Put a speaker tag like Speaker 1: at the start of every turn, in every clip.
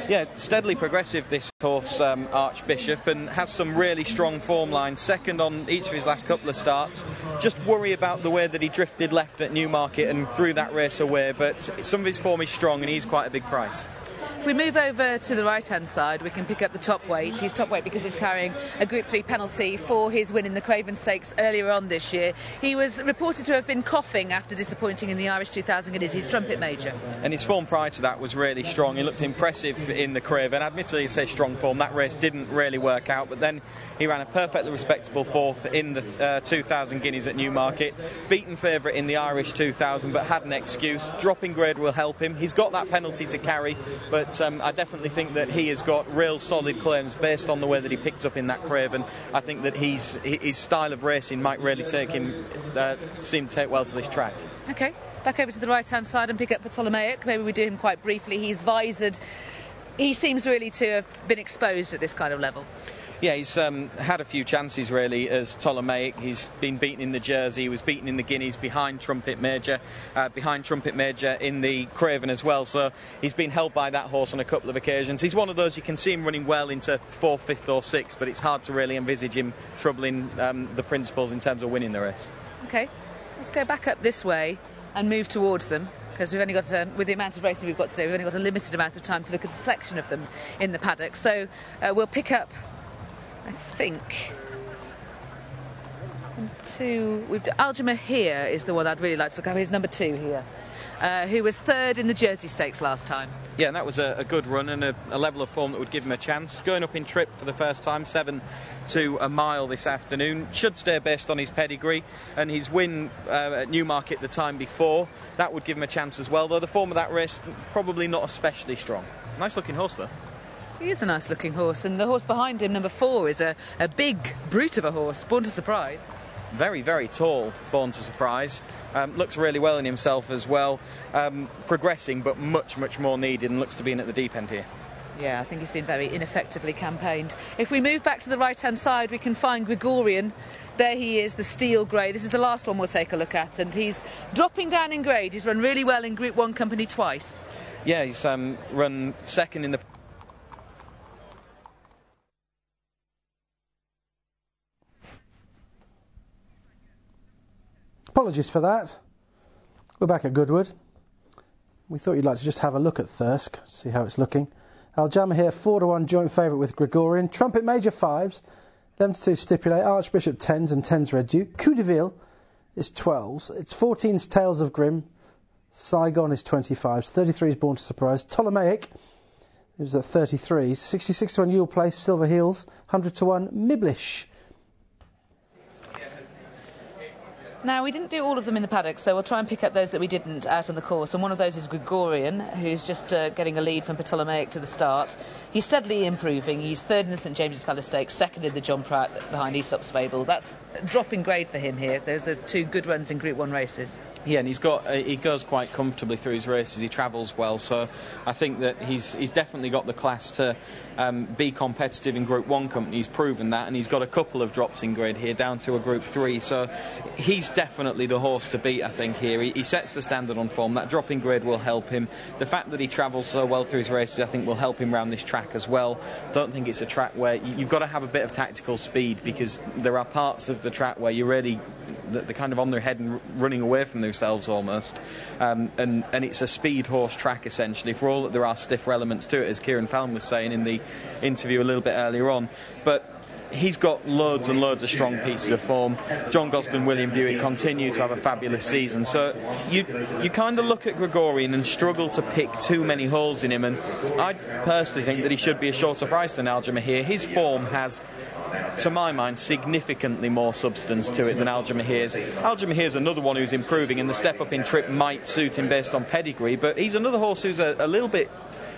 Speaker 1: Yeah, steadily progressive, this horse, Archbishop, and has some really strong form lines. Second on each of his last couple of starts. Just worry about the way that he drifted left at Newmarket and threw that race away, but some of his form is strong and he's quite a big price.
Speaker 2: If we move over to the right-hand side, we can pick up the top weight. He's top weight because he's carrying a Group 3 penalty for his win in the Craven Stakes earlier on this year. He was reported to have been coughing after disappointing in the Irish 2000 Guineas, his Trumpet Major.
Speaker 1: And his form prior to that was really strong. He looked impressive in the Craven. Admittedly, he says strong form. That race didn't really work out, but then he ran a perfectly respectable fourth in the 2000 Guineas at Newmarket. Beaten favourite in the Irish 2000, but had an excuse. Dropping grade will help him. He's got that penalty to carry, but I definitely think that he has got real solid claims based on the way that he picked up in that Craven. I think that his style of racing might really seem to take well to this track.
Speaker 2: OK, back over to the right-hand side and pick up Ptolemaic. Maybe we do him quite briefly. He's visored. He seems really to have been exposed at this kind of level.
Speaker 1: Yeah, he's had a few chances really as Ptolemaic. He's been beaten in the Jersey, he was beaten in the Guineas behind Trumpet Major in the Craven as well, so he's been held by that horse on a couple of occasions. He's one of those you can see him running well into 4th, 5th or 6th, but it's hard to really envisage him troubling the principals in terms of winning the race.
Speaker 2: OK, let's go back up this way and move towards them, because we've only got, with the amount of racing we've got today, we've only got a limited amount of time to look at the selection of them in the paddock. So we'll pick up, I think, Al-Jamaahir is the one I'd really like to look at. He's number 2 here, who was 3rd in the Jersey Stakes last time. Yeah,
Speaker 1: and that was a good run and a level of form that would give him a chance. Going up in trip for the first time, 7 to a mile this afternoon. Should stay based on his pedigree and his win at Newmarket the time before. That would give him a chance as well, though the form of that race probably not especially strong. Nice looking horse though.
Speaker 2: He is a nice looking horse, and the horse behind him, number 4, is a big brute of a horse, Born to Surprise.
Speaker 1: Very, very tall, Born to Surprise. Looks really well in himself as well. Progressing, but much, much more needed, and looks to be in at the deep end here.
Speaker 2: Yeah, I think he's been very ineffectively campaigned. If we move back to the right-hand side, we can find Gregorian. There he is, the steel grey. This is the last one we'll take a look at, and he's dropping down in grade. He's run really well in Group 1 company twice.
Speaker 1: Yeah, he's run second in the...
Speaker 3: Apologies for that. We're back at Goodwood. We thought you'd like to just have a look at Thirsk, see how it's looking. Al-Jamaahir 4-1 joint favourite with Gregorian. Trumpet Major 5s, 11-2 stipulate. Archbishop 10s and 10s Red Duke. Coup de Ville is 12s. It's 14s Tales of Grim. Saigon is 25s. 33s Born to Surprise. Ptolemaic is at 33s. 66-1 Ewell Place. Silver Heels. 100-1 Miblish.
Speaker 2: Now, we didn't do all of them in the paddock, so we'll try and pick up those that we didn't out on the course. And one of those is Gregorian, who's just getting a lead from Ptolemaic to the start. He's steadily improving. He's 3rd in the St James's Palace Stakes, 2nd in the John Pratt behind Aesop's Fables. That's dropping grade for him here. Those are 2 good runs in Group 1 races.
Speaker 1: Yeah, and he goes quite comfortably through his races. He travels well, so I think that he's definitely got the class to be competitive in Group 1 company. He's proven that, and he's got a couple of drops in grade here, down to a Group 3. So he's definitely the horse to beat, I think, here. He sets the standard on form. That drop in grade will help him. The fact that he travels so well through his races, I think, will help him around this track as well. Don't think it's a track where you've got to have a bit of tactical speed, because there are parts of the track where you're really they're kind of on their head and running away from themselves almost, and it's a speed horse track essentially, for all that there are stiffer elements to it, as Kieran Fallon was saying in the interview a little bit earlier on. But he's got loads and loads of strong pieces of form. John Gosden, William Buick continue to have a fabulous season. So you kind of look at Gregorian and struggle to pick too many holes in him, and I personally think that he should be a shorter price than Al-Jamaahir. His form has, to my mind, significantly more substance to it than Al-Jamaahir's. Al-Jamaahir's another one who's improving, and the step up in trip might suit him based on pedigree, but he's another horse who's a little bit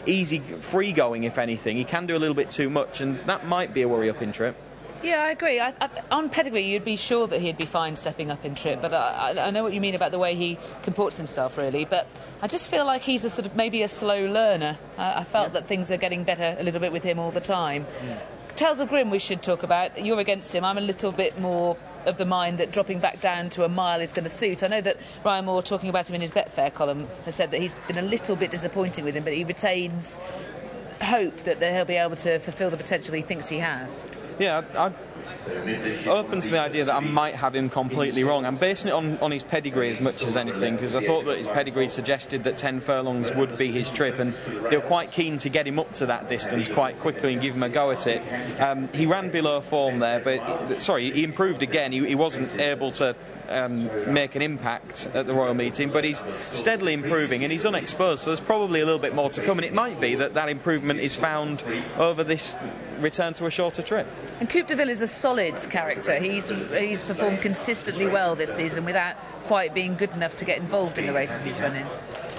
Speaker 1: easy, free going, if anything. He can do a little bit too much, and that might be a worry up in trip.
Speaker 2: Yeah, I agree. On pedigree, you'd be sure that he'd be fine stepping up in trip, but I know what you mean about the way he comports himself, really. But I just feel like he's a sort of maybe a slow learner. I felt that things are getting better a little bit with him all the time. Tales of Grim we should talk about. You're against him. I'm a little bit more of the mind that dropping back down to a mile is going to suit. I know that Ryan Moore, talking about him in his Betfair column, has said that he's been a little bit disappointing with him, but he retains hope that he'll be able to fulfil the potential he thinks he has.
Speaker 1: Yeah, I'm open to the idea that I might have him completely wrong. I'm basing it on his pedigree as much as anything, because I thought that his pedigree suggested that 10 furlongs would be his trip, and they were quite keen to get him up to that distance quite quickly and give him a go at it. He ran below form there, but he improved again. He wasn't able to make an impact at the Royal Meeting, but he's steadily improving and he's unexposed, so there's probably a little bit more to come, and it might be that improvement is found over this return to a shorter trip.
Speaker 2: And Coupe de Ville is a solid character. He's performed consistently well this season without quite being good enough to get involved in the races he's run in.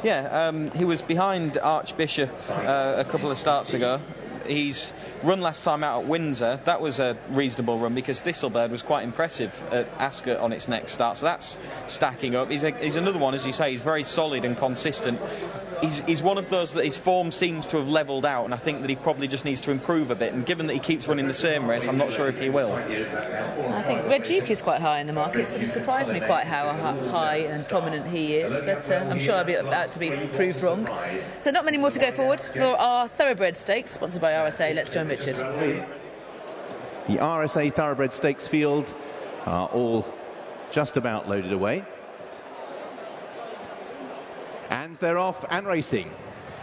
Speaker 1: Yeah, he was behind Archbishop a couple of starts ago. He's run last time out at Windsor. That was a reasonable run because Thistlebird was quite impressive at Ascot on its next start, so that's stacking up. He's another one, as you say, he's very solid and consistent. He's one of those that his form seems to have levelled out, and I think that he probably just needs to improve a bit, and given that he keeps running the same race, I'm not sure if he will.
Speaker 2: I think Red Duke is quite high in the market. It sort of surprised me quite how high and prominent he is, but I'm sure I'll be about to be proved wrong. So not many more to go forward for our Thoroughbred Stakes, sponsored by RSA. Let's join Richard.
Speaker 4: The RSA Thoroughbred Stakes field are all just about loaded away. And they're off and racing.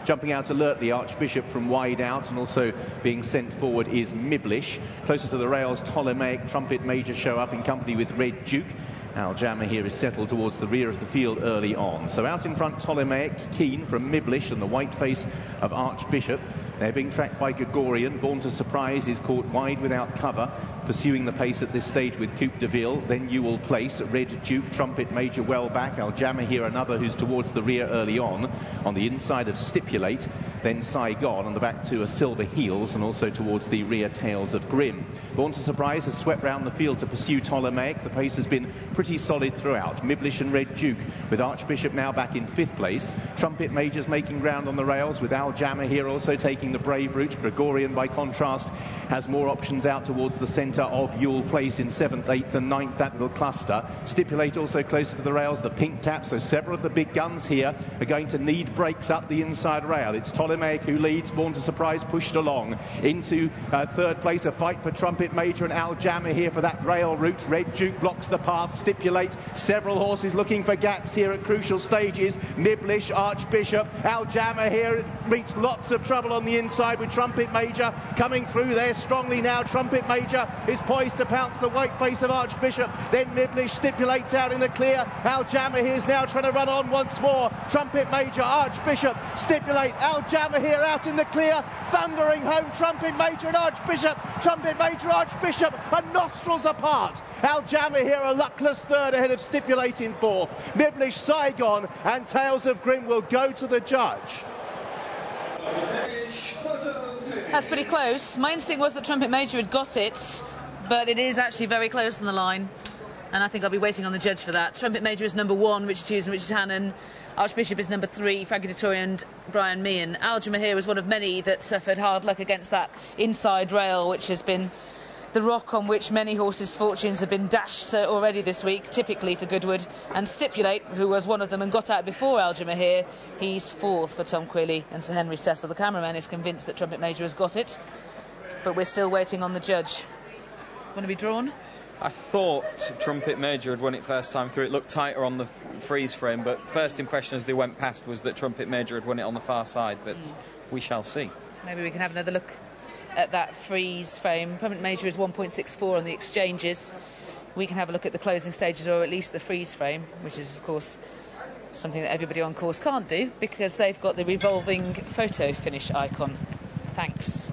Speaker 4: Jumping out alertly, Archbishop from wide out, and also being sent forward is Miblish. Closer to the rails, Ptolemaic, Trumpet Major show up in company with Red Duke. Al Jammer here is settled towards the rear of the field early on. So out in front, Ptolemaic, Keen from Miblish and the white face of Archbishop. They're being tracked by Gregorian. Born to Surprise is caught wide without cover, pursuing the pace at this stage with Coupe de Ville. Then Ewell Place, Red Duke, Trumpet Major well back. Al Jammer here, another who's towards the rear early on. On the inside of Stipulate, then Saigon on the back to a Silver Heels, and also towards the rear tails of Grim. Born to Surprise has swept round the field to pursue Ptolemaic. The pace has been pretty solid throughout. Miblish and Red Duke, with Archbishop now back in 5th place. Trumpet Major's making ground on the rails, with Al Jammer here also taking the brave route. Gregorian, by contrast, has more options out towards the centre of Ewell Place in 7th, 8th and 9th, that little cluster. Stipulate also closer to the rails, the pink cap, so several of the big guns here are going to need breaks up the inside rail. It's Ptolemaic who leads, Born to Surprise pushed along into 3rd place, a fight for Trumpet Major and Al Jammer here for that rail route. Red Duke blocks the path. Stipulate, several horses looking for gaps here at crucial stages. Miblish, Archbishop, Al Jammer here meets lots of trouble on the inside with Trumpet Major coming through there strongly now. Trumpet Major is poised to pounce the white face of Archbishop. Then Miblish Stipulates out in the clear. Al Jammer here is now trying to run on once more. Trumpet Major, Archbishop, Stipulate, Al Jammer here out in the clear, thundering home. Trumpet Major and Archbishop, Trumpet Major, Archbishop are nostrils apart. Al Jammer here a luckless third ahead of Stipulate in 4th. Miblish, Saigon and Tales of Grim will go to the judge.
Speaker 2: That's pretty close. My instinct was that Trumpet Major had got it, but it is actually very close on the line, and I think I'll be waiting on the judge for that. Trumpet Major is number 1, Richard Hughes and Richard Hannon. Archbishop is number 3, Frankie Dettori and Brian Meehan. Al Jammer here was one of many that suffered hard luck against that inside rail, which has been the rock on which many horses' fortunes have been dashed already this week, typically for Goodwood. And Stipulate, who was one of them and got out before Al Jammer here, he's 4th for Tom Quilly and Sir Henry Cecil. The cameraman is convinced that Trumpet Major has got it, but we're still waiting on the judge. Want to be drawn?
Speaker 1: I thought Trumpet Major had won it first time through. It looked tighter on the freeze frame, but first impression as they went past was that Trumpet Major had won it on the far side, but we shall see.
Speaker 2: Maybe we can have another look at that freeze frame. Trumpet Major is 1.64 on the exchanges. We can have a look at the closing stages, or at least the freeze frame, which is of course something that everybody on course can't do because they've got the revolving photo finish icon. Thanks.